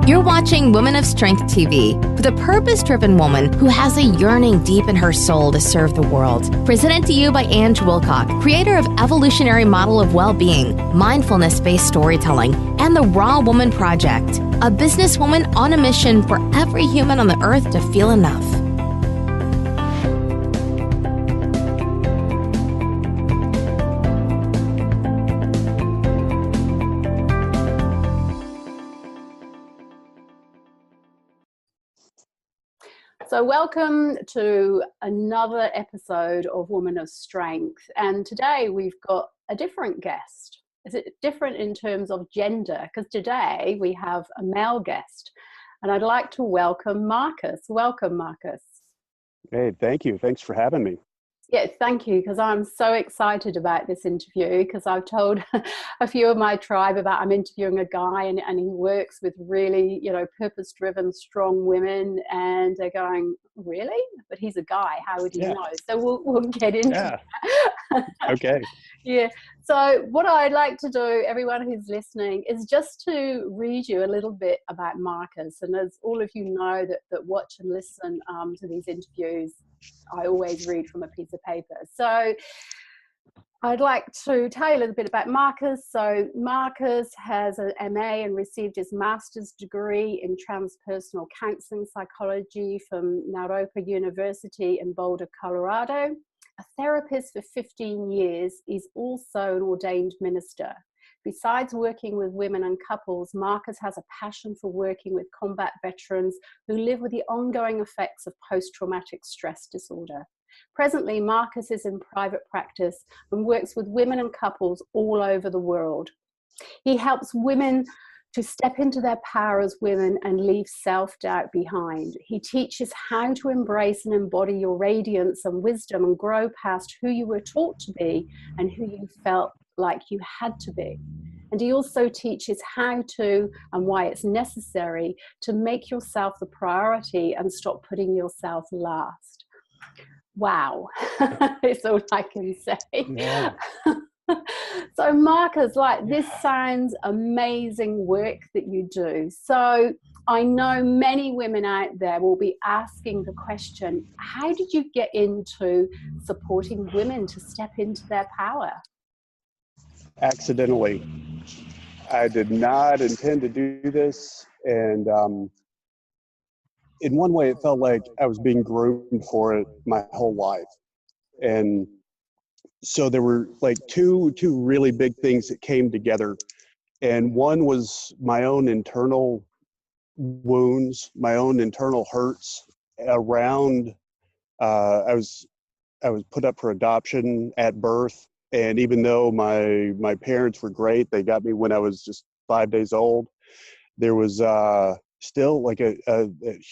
You're watching Women of Strength TV with a purpose-driven woman who has a yearning deep in her soul to serve the world. Presented to you by Ange Wilcock, creator of Evolutionary Model of Well-Being, Mindfulness-Based Storytelling, and the Raw Woman Project, a businesswoman on a mission for every human on the earth to feel enough. So welcome to another episode of Women of Strength. And today we've got a different guest. Is it different in terms of gender? Because today we have a male guest. And I'd like to welcome Marcus. Welcome, Marcus. Hey, thank you. Thanks for having me. Yes, thank you, because I'm so excited about this interview, because I've told a few of my tribe about I'm interviewing a guy and he works with really, purpose-driven, strong women, and they're going, really? But he's a guy, how would he know? So we'll get into that. Okay. Yeah. So what I'd like to do, everyone who's listening, is just to read you a little bit about Marcus. And as all of you know that watch and listen to these interviews, I always read from a piece of paper. So I'd like to tell you a little bit about Marcus. So Marcus has an MA and received his master's degree in transpersonal counselling psychology from Naropa University in Boulder, Colorado. A therapist for 15 years, he's also an ordained minister. Besides working with women and couples, Marcus has a passion for working with combat veterans who live with the ongoing effects of post-traumatic stress disorder. Presently, Marcus is in private practice and works with women and couples all over the world. He helps women to step into their power as women and leave self-doubt behind. He teaches how to embrace and embody your radiance and wisdom and grow past who you were taught to be and who you felt like you had to be. And he also teaches how to and why it's necessary to make yourself the priority and stop putting yourself last. Wow, it's all I can say. Yeah. So Marcus, this sounds amazing work that you do. So I know many women out there will be asking the question, how did you get into supporting women to step into their power? Accidentally. I did not intend to do this. And in one way, it felt like I was being groomed for it my whole life. And so there were like two really big things that came together. And one was my own internal wounds, my own internal hurts around, I was put up for adoption at birth. And even though my parents were great, they got me when I was just 5 days old, there was still like a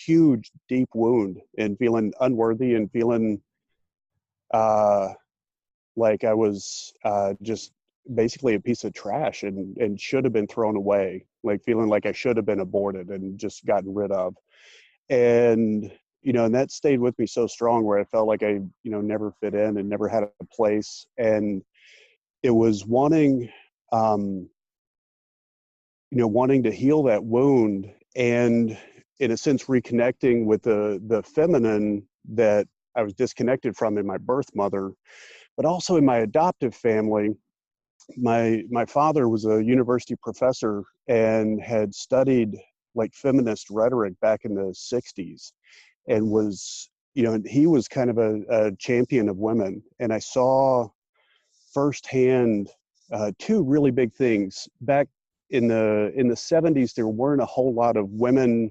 huge, deep wound and feeling unworthy and feeling like I was just basically a piece of trash and should have been thrown away, like feeling like I should have been aborted and just gotten rid of. And, and that stayed with me so strong where I felt like I, never fit in and never had a place. And it was wanting to heal that wound and in a sense reconnecting with the feminine that I was disconnected from in my birth mother, but also in my adoptive family. My father was a university professor and had studied like feminist rhetoric back in the 60s and was, he was kind of a champion of women. And I saw firsthand two really big things. Back in the 70s, there weren't a whole lot of women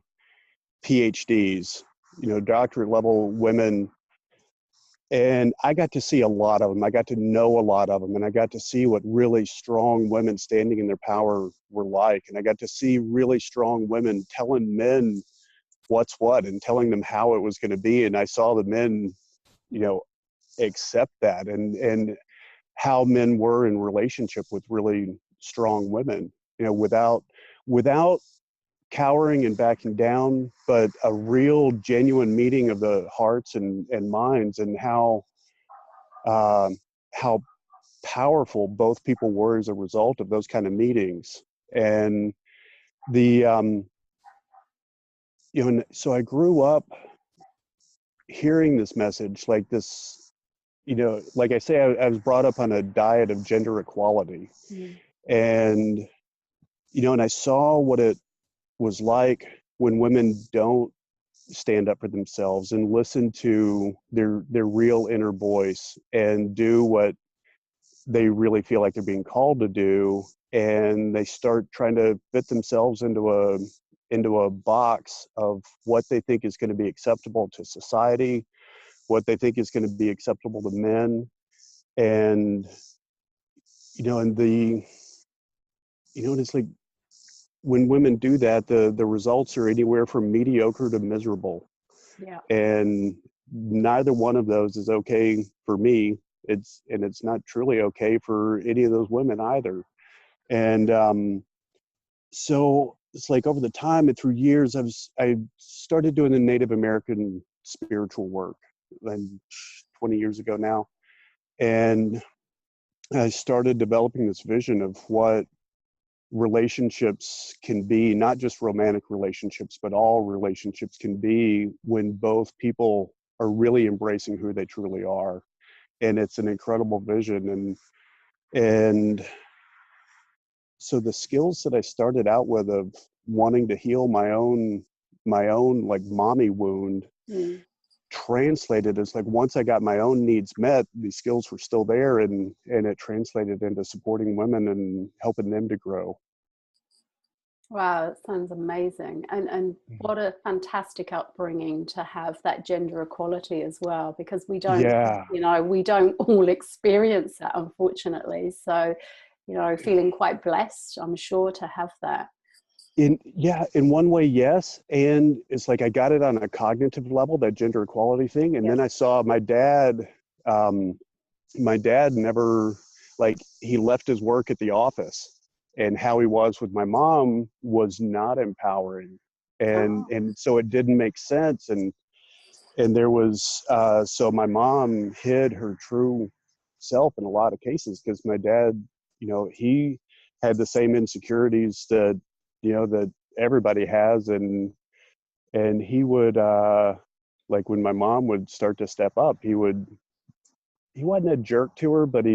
PhDs, doctorate level women. And I got to see a lot of them. I got to know a lot of them. And I got to see what really strong women standing in their power were like. And I got to see really strong women telling men what's what and telling them how it was going to be. And I saw the men, accept that and how men were in relationship with really strong women, without cowering and backing down, but a real genuine meeting of the hearts and minds, and how powerful both people were as a result of those kind of meetings. And the and so I grew up hearing this message, like this, like I say, I was brought up on a diet of gender equality. And, and I saw what it was like when women don't stand up for themselves and listen to their real inner voice and do what they really feel like they're being called to do, and they start trying to fit themselves into a box of what they think is going to be acceptable to society, what they think is going to be acceptable to men. And and it's like when women do that, the results are anywhere from mediocre to miserable. Yeah. And neither one of those is okay for me. It's not truly okay for any of those women either. And so it's like over the time and through years, I started doing the Native American spiritual work, and 20 years ago now. And I started developing this vision of what relationships can be, not just romantic relationships, but all relationships can be when both people are really embracing who they truly are. And it's an incredible vision. And so the skills that I started out with of wanting to heal my own like mommy wound translated as like, once I got my own needs met, these skills were still there, and it translated into supporting women and helping them to grow. Wow, that sounds amazing. And what a fantastic upbringing to have that gender equality as well, because we don't, we don't all experience that, unfortunately. So, feeling quite blessed, I'm sure, to have that. In one way, yes. And it's like I got it on a cognitive level, that gender equality thing. And then I saw my dad never, like, he left his work at the office, and how he was with my mom was not empowering. And so it didn't make sense. And there was, so my mom hid her true self in a lot of cases, because my dad, he had the same insecurities that everybody has. And he would, like when my mom would start to step up, he wasn't a jerk to her, but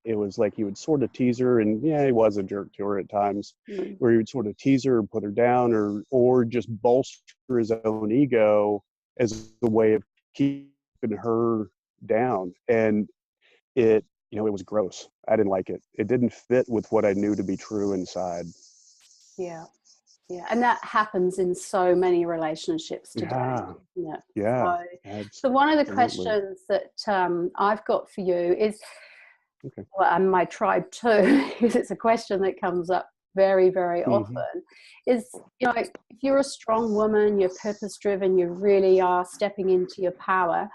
it was like he would sort of tease her, and he was a jerk to her at times, where he would sort of tease her and put her down, or just bolster his own ego as a way of keeping her down. And it was gross. I didn't like it. It didn't fit with what I knew to be true inside. Yeah. And that happens in so many relationships today. So one of the questions that I've got for you is, well, and my tribe too, because it's a question that comes up very, very often, is, if you're a strong woman, you're purpose driven, you really are stepping into your power,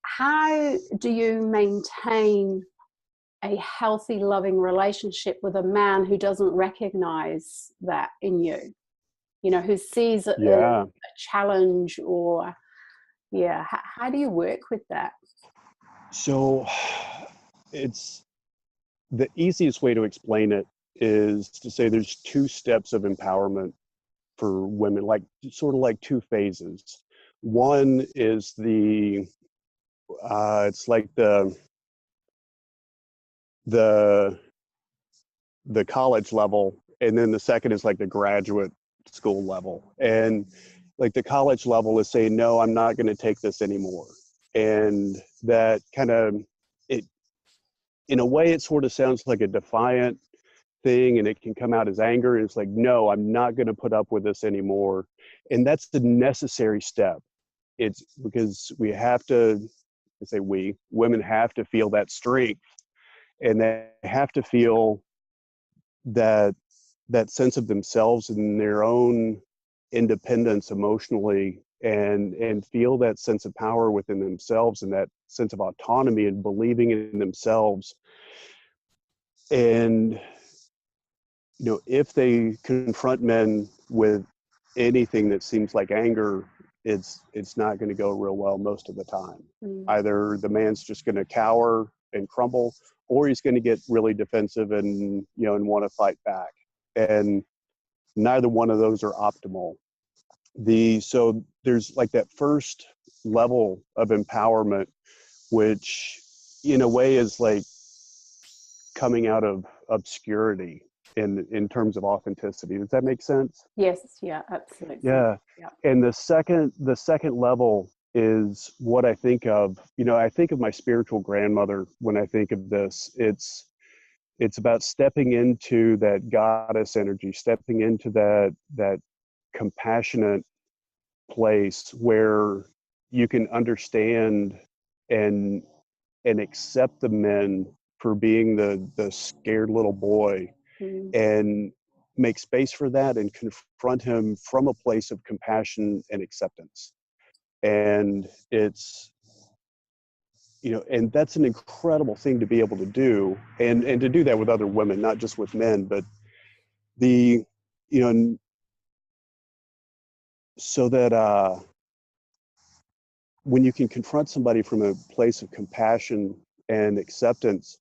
how do you maintain a healthy, loving relationship with a man who doesn't recognize that in you, who sees it as a challenge? Or how do you work with that? So it's the easiest way to explain it is to say there's two steps of empowerment for women, like sort of like two phases. One is it's like the college level, and then the second is like the graduate school level. And like the college level is saying, no, I'm not going to take this anymore. And that kind of, it, in a way, it sort of sounds like a defiant thing, and it can come out as anger. It's like, no, I'm not going to put up with this anymore. And that's the necessary step. It's because we have to, I say women have to feel that strength, and they have to feel that sense of themselves and their own independence emotionally, and feel that sense of power within themselves, and that sense of autonomy and believing in themselves. And if they confront men with anything that seems like anger, it's not going to go real well most of the time. Either the man's just going to cower and crumble, or he's going to get really defensive and and want to fight back. And neither one of those are optimal. So there's like that first level of empowerment, which in a way is like coming out of obscurity in terms of authenticity. Does that make sense? Yes, yeah, absolutely. Yeah. Yeah. And the second level is what I think of. I think of my spiritual grandmother when I think of this. It's about stepping into that goddess energy, stepping into that compassionate place where you can understand and accept the men for being the scared little boy, and make space for that and confront him from a place of compassion and acceptance. And it's, and that's an incredible thing to be able to do, and to do that with other women, not just with men. But the, so that when you can confront somebody from a place of compassion and acceptance,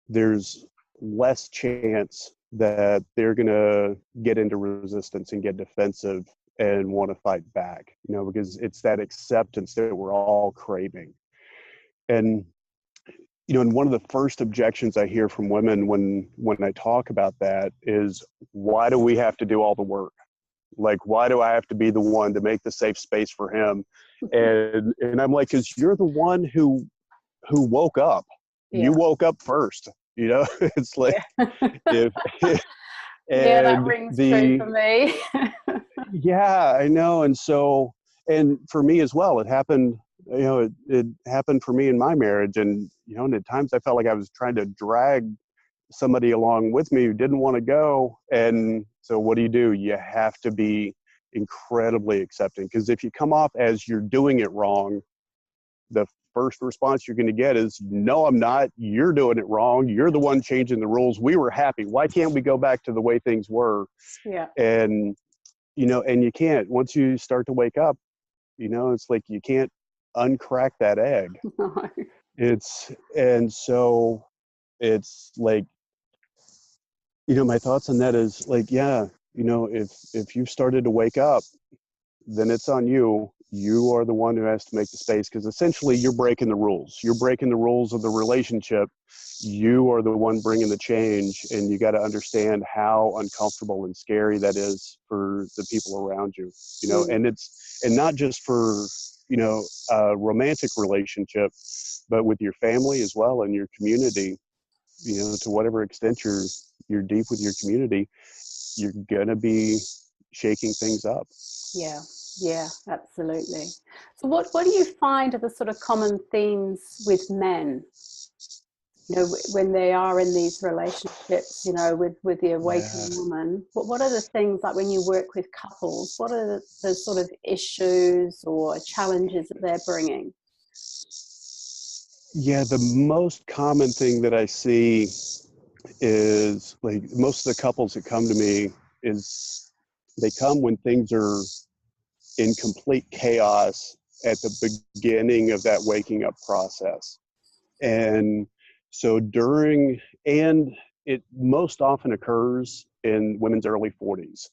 there's less chance that they're going to get into resistance and get defensive and want to fight back, because it's that acceptance that we're all craving. And, and one of the first objections I hear from women when I talk about that is, why do we have to do all the work? Like, why do I have to be the one to make the safe space for him? And I'm like, because you're the one who woke up. Yeah. You woke up first. It's like, if yeah, that rings true for me. Yeah, I know. And so, and for me as well, it happened. It happened for me in my marriage, and and at times I felt like I was trying to drag somebody along with me who didn't want to go. And so what do? You have to be incredibly accepting, because if you come off as you're doing it wrong, the first response you're going to get is, no, I'm not. You're doing it wrong. You're the one changing the rules. We were happy. Why can't we go back to the way things were? Yeah. And, and you can't. Once you start to wake up, it's like you can't uncrack that egg. No. And so it's like, my thoughts on that is like, yeah, if you've started to wake up, then it's on you. You are the one who has to make the space, because essentially you're breaking the rules. You're breaking the rules of the relationship. You are the one bringing the change, and you got to understand how uncomfortable and scary that is for the people around you. And not just for, a romantic relationship, but with your family as well, and your community. To whatever extent you're deep with your community, you're gonna be shaking things up. Yeah, absolutely. So what do you find are the sort of common themes with men, when they are in these relationships, with the awakening woman? What are the things, like when you work with couples, what are the sort of issues or challenges that they're bringing? Yeah, the most common thing that I see is, like, most of the couples that come to me is they come when things are in complete chaos at the beginning of that waking up process. And so and it most often occurs in women's early 40s.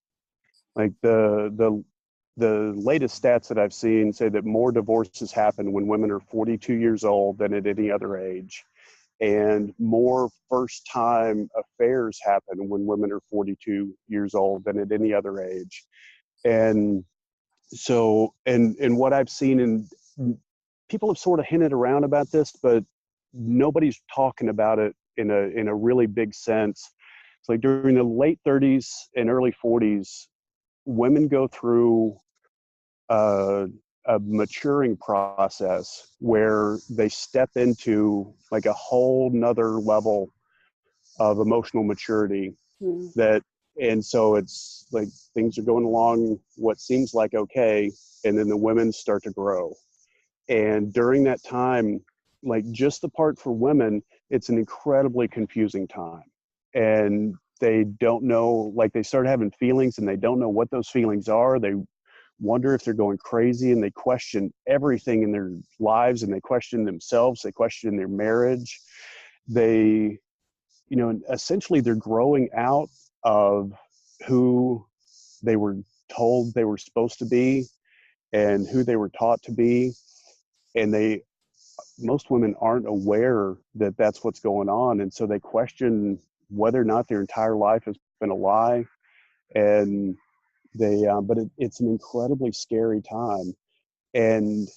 Like the latest stats that I've seen say that more divorces happen when women are 42 years old than at any other age. And more first-time affairs happen when women are 42 years old than at any other age. And so, and what I've seen, and people have sort of hinted around about this, but nobody's talking about it in a really big sense. It's like during the late 30s and early 40s, women go through a maturing process where they step into like a whole nother level of emotional maturity. And so it's like things are going along what seems like okay, and then the women start to grow. And during that time, like just the part for women, it's an incredibly confusing time. And they don't know, like they start having feelings and they don't know what those feelings are. They wonder if they're going crazy, and they question everything in their lives, and they question themselves. They question their marriage. They, essentially they're growing out of who they were told they were supposed to be and who they were taught to be. And most women aren't aware that that's what's going on. And so they question whether or not their entire life has been a lie. And but it's an incredibly scary time. And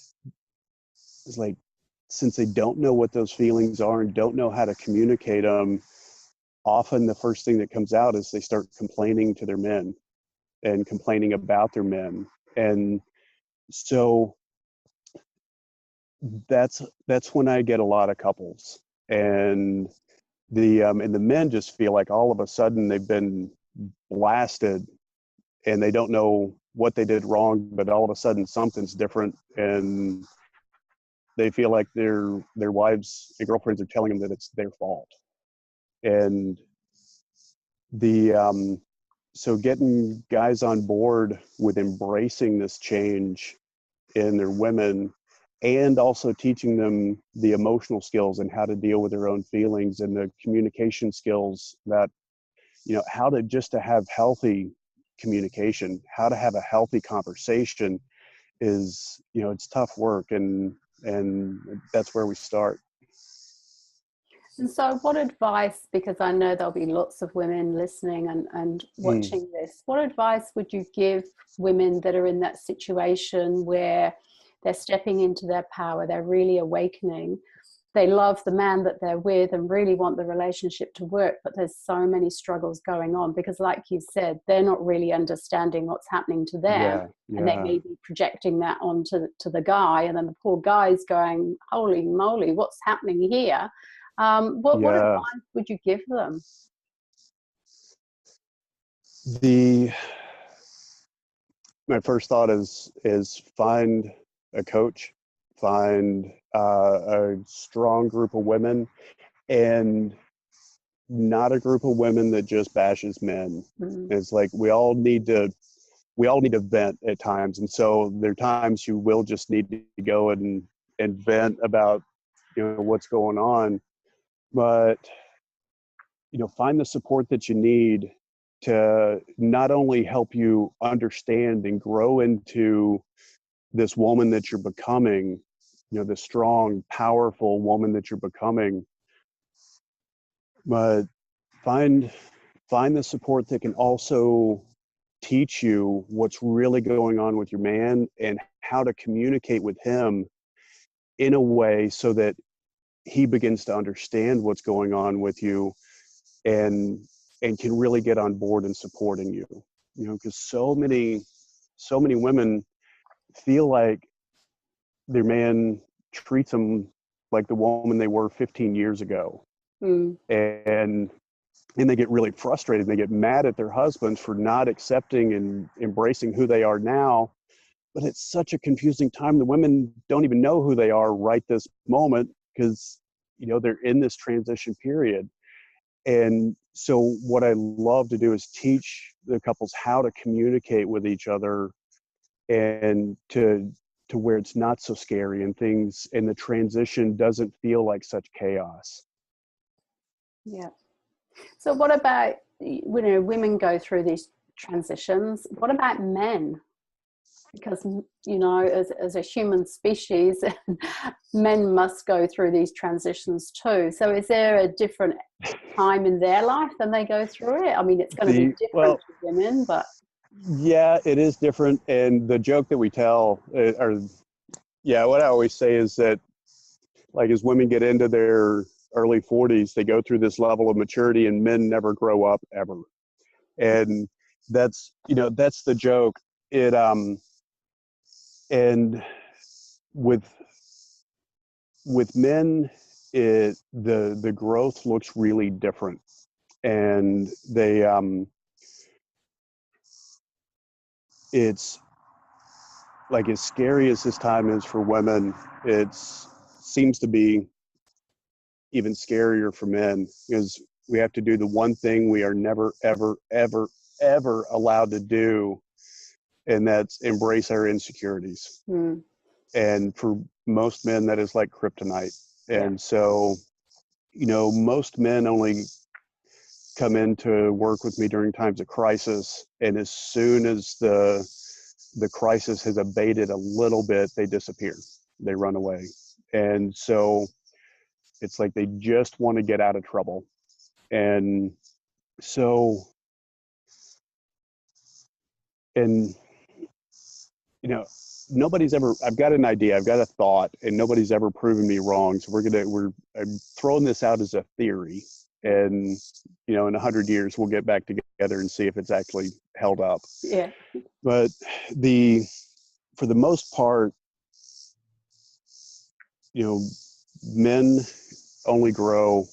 it's like, since they don't know what those feelings are and don't know how to communicate them, often the first thing that comes out is they start complaining to their men and complaining about their men. And so that's when I get a lot of couples, and the men just feel like all of a sudden they've been blasted and they don't know what they did wrong, but all of a sudden something's different, and they feel like their wives and girlfriends are telling them that it's their fault. And so getting guys on board with embracing this change in their women, and also teaching them the emotional skills and how to deal with their own feelings, and the communication skills that, how to have healthy communication, how to have a healthy conversation is, it's tough work, and that's where we start. And so what advice, because I know there'll be lots of women listening and watching this, what advice would you give women that are in that situation where they're stepping into their power, they're really awakening, they love the man that they're with and really want the relationship to work, but there's so many struggles going on because, like you said, they're not really understanding what's happening to them, and they may be projecting that onto the guy, and then the poor guy's going, holy moly, what's happening here? What advice would you give them? My first thought is find a coach, find a strong group of women, and not a group of women that just bashes men. It's like we all need to vent at times, and so there are times you will just need to go and vent about what's going on. But find the support that you need to not only help you understand and grow into this woman that you're becoming, the strong, powerful woman that you're becoming, but find the support that can also teach you what's really going on with your man and how to communicate with him in a way so that he begins to understand what's going on with you, and can really get on board in supporting you. Because so many women feel like their man treats them like the woman they were 15 years ago. And they get really frustrated. They get mad at their husbands for not accepting and embracing who they are now. But it's such a confusing time. The women don't even know who they are right this moment because, they're in this transition period. And so what I love to do is teach the couples how to communicate with each other, and to where it's not so scary, and the transition doesn't feel like such chaos. Yeah. So what about, women go through these transitions. What about men? Because, as a human species, men must go through these transitions too. So is there a different time in their life than they go through it? I mean, it's going to be different for women, but... Yeah, it is different. And the joke that we tell, what I always say is that, like, as women get into their early 40s, they go through this level of maturity, and men never grow up ever. And that's the joke. And with men, the growth looks really different, and it's like, as scary as this time is for women, it seems to be even scarier for men, because we have to do the one thing we are never, ever, ever, ever allowed to do, and that's embrace our insecurities. And for most men, that is like kryptonite. And so, most men only come in to work with me during times of crisis, and as soon as the crisis has abated a little bit, they disappear, they run away. And so it's like they just want to get out of trouble. And so, and I've got an idea, I've got a thought, and nobody's ever proven me wrong. So I'm throwing this out as a theory, and in 100 years we'll get back together and see if it's actually held up. Yeah. But for the most part, men only grow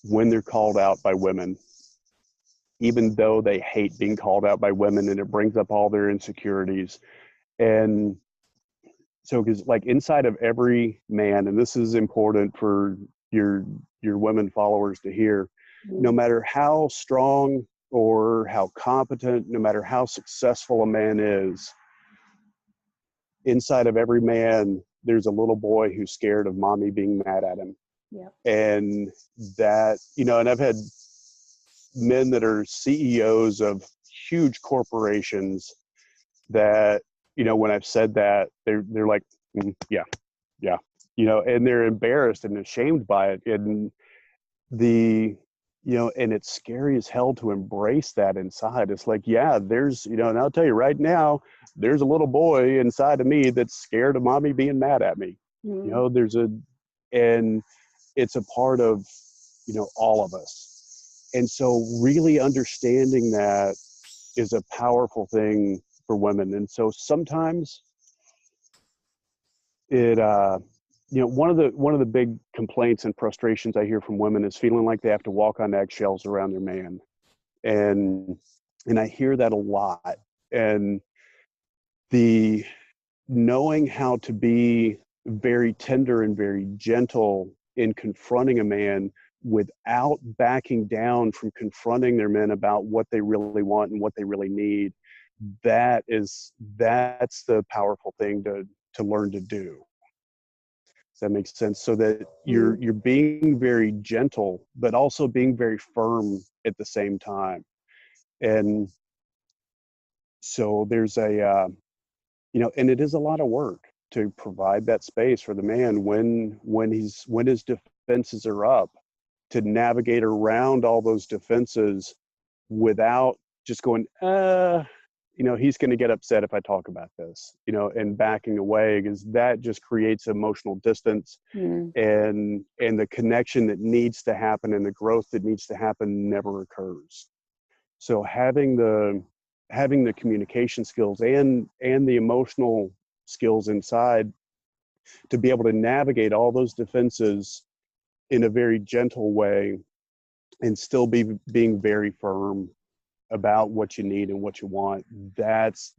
when they're called out by women, even though they hate being called out by women, and it brings up all their insecurities. And so, because like inside of every man, and this is important for your women followers to hear, no matter how strong or how competent, no matter how successful a man is, inside of every man, there's a little boy who's scared of mommy being mad at him. Yeah. And that, and I've had men that are CEOs of huge corporations that, when I've said that, they're like, yeah, and they're embarrassed and ashamed by it. And and it's scary as hell to embrace that inside. It's like, yeah, there's, and I'll tell you right now, there's a little boy inside of me that's scared of mommy being mad at me. And it's a part of, all of us. And so really understanding that is a powerful thing for women. And so sometimes it, one of the big complaints and frustrations I hear from women is feeling like they have to walk on eggshells around their man. And I hear that a lot. And the knowing how to be very tender and very gentle in confronting a man without backing down from confronting their men about what they really want and what they really need, that's the powerful thing to learn to do. Does that make sense? So that you're being very gentle, but also being very firm at the same time. And so there's and it is a lot of work to provide that space for the man when his defenses are up, to navigate around all those defenses without just going, he's going to get upset if I talk about this, and backing away, because that just creates emotional distance. And the connection that needs to happen and the growth that needs to happen never occurs. So having the communication skills and the emotional skills inside to be able to navigate all those defenses in a very gentle way and still being very firm about what you need and what you want, that's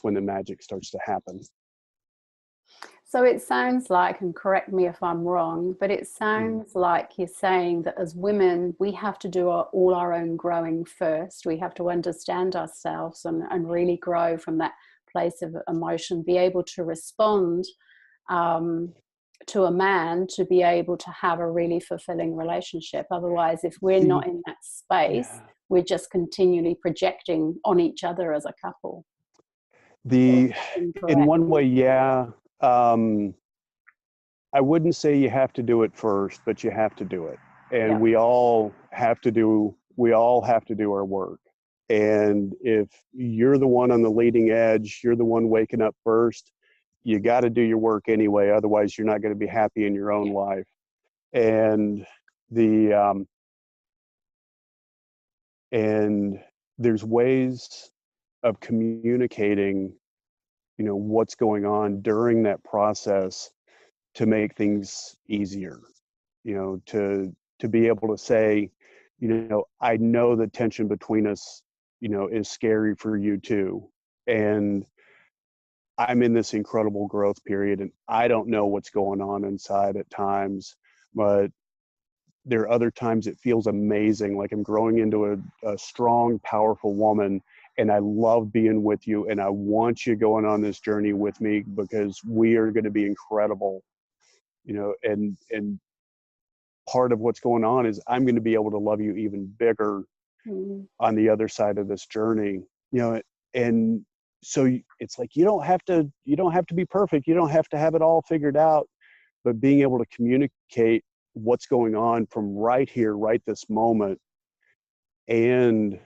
when the magic starts to happen. So it sounds like, and correct me if I'm wrong, but it sounds like you're saying that as women, we have to do all our own growing first. We have to understand ourselves and really grow from that place of emotion, be able to respond to a man, to be able to have a really fulfilling relationship. Otherwise, if we're not in that space, we're just continually projecting on each other as a couple. In one way, I wouldn't say you have to do it first, but you have to do it. And we all have to do our work. And if you're the one on the leading edge, you're the one waking up first, you got to do your work anyway. Otherwise, you're not going to be happy in your own life. And and there's ways of communicating, what's going on during that process to make things easier, to be able to say, I know the tension between us, is scary for you too. And I'm in this incredible growth period, and I don't know what's going on inside at times, but there are other times it feels amazing, like I'm growing into a strong, powerful woman, and I love being with you, and I want you going on this journey with me because we are going to be incredible, and part of what's going on is I'm going to be able to love you even bigger on the other side of this journey, you know. And so it's like, you don't have to be perfect. You don't have to have it all figured out, but being able to communicate what's going on from right here, right this moment, and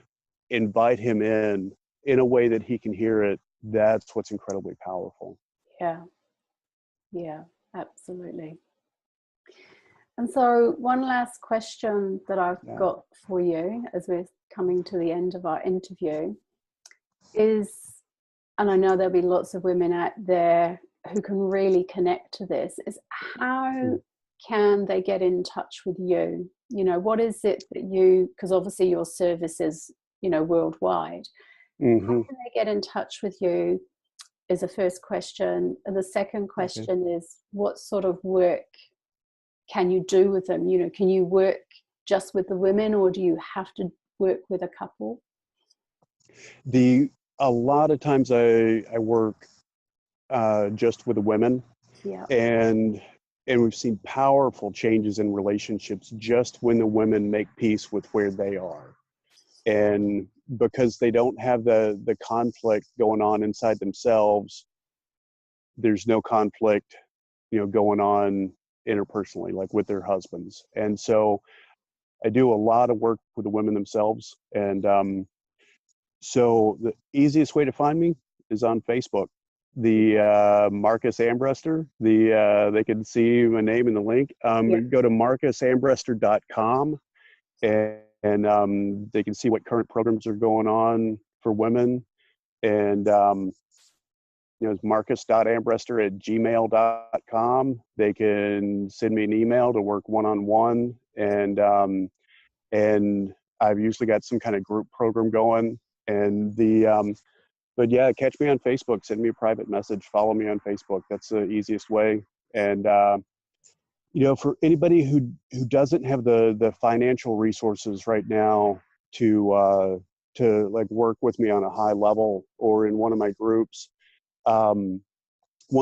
invite him in a way that he can hear it. That's what's incredibly powerful. Yeah, absolutely. And so one last question that I've got for you as we're coming to the end of our interview is, and I know there'll be lots of women out there who can really connect to this, is how can they get in touch with you? You know, what is it that you, because obviously your service is, you know, worldwide. How can they get in touch with you is the first question. And the second question is, what sort of work can you do with them? You know, can you work just with the women, or do you have to work with a couple? A lot of times I work just with the women, and we've seen powerful changes in relationships just when the women make peace with where they are, and because they don't have the conflict going on inside themselves, there's no conflict, you know, going on interpersonally, like with their husbands. And so I do a lot of work with the women themselves. And so the easiest way to find me is on Facebook. The Marcus Ambrester, they can see my name in the link. Go to marcusambrester.com, and they can see what current programs are going on for women. And you know, it's marcus.ambrester@gmail.com. They can send me an email to work one-on-one, and I've usually got some kind of group program going. And but yeah, catch me on Facebook. Send me a private message. Follow me on Facebook. That's the easiest way. And you know, for anybody who doesn't have the financial resources right now to like work with me on a high level or in one of my groups, one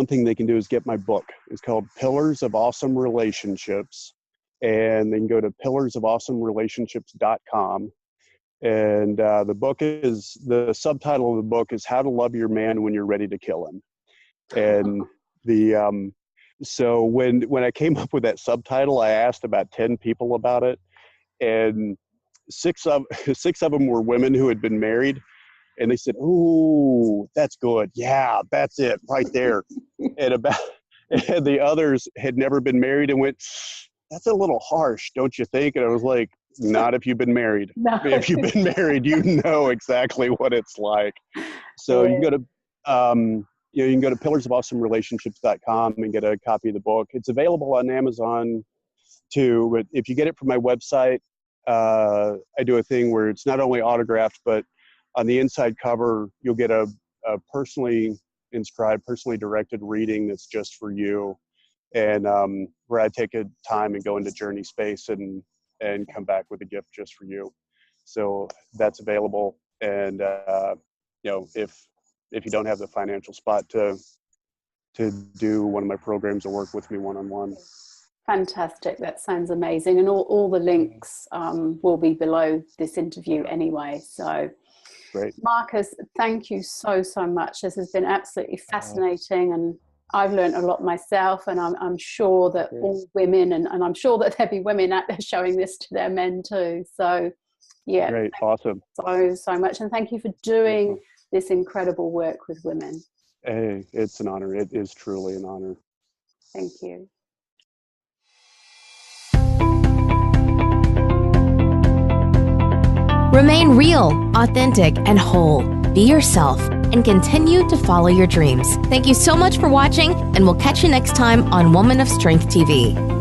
thing they can do is get my book. It's called Pillars of Awesome Relationships, and they can go to pillarsofawesomerelationships.com. And the subtitle of the book is How to Love Your Man When You're Ready to Kill Him. And so when I came up with that subtitle, I asked about 10 people about it, and six of them were women who had been married, and they said, "Ooh, that's good. Yeah, that's it right there." and the others had never been married and went, "That's a little harsh, don't you think?" And I was like, "Not if you've been married. No. If you've been married, you know exactly what it's like." So you can go to you can go to pillarsofawesomerelationships.com and get a copy of the book. It's available on Amazon too, but if you get it from my website, I do a thing where it's not only autographed, but on the inside cover, you'll get a personally inscribed, personally directed reading that's just for you, and where I take a time and go into journey space and come back with a gift just for you. So that's available. And you know, if you don't have the financial spot to do one of my programs or work with me one-on-one. Fantastic. That sounds amazing. And all the links will be below this interview anyway. So great. Marcus, thank you so much. This has been absolutely fascinating, and I've learned a lot myself, and I'm sure that all women, and I'm sure that there'll be women out there showing this to their men too. So yeah. Great. Awesome. So much. And thank you for doing this incredible work with women. Hey, it's an honor. It is truly an honor. Thank you. Remain real, authentic, and whole. Be yourself and continue to follow your dreams. Thank you so much for watching, and we'll catch you next time on Woman of Strength TV.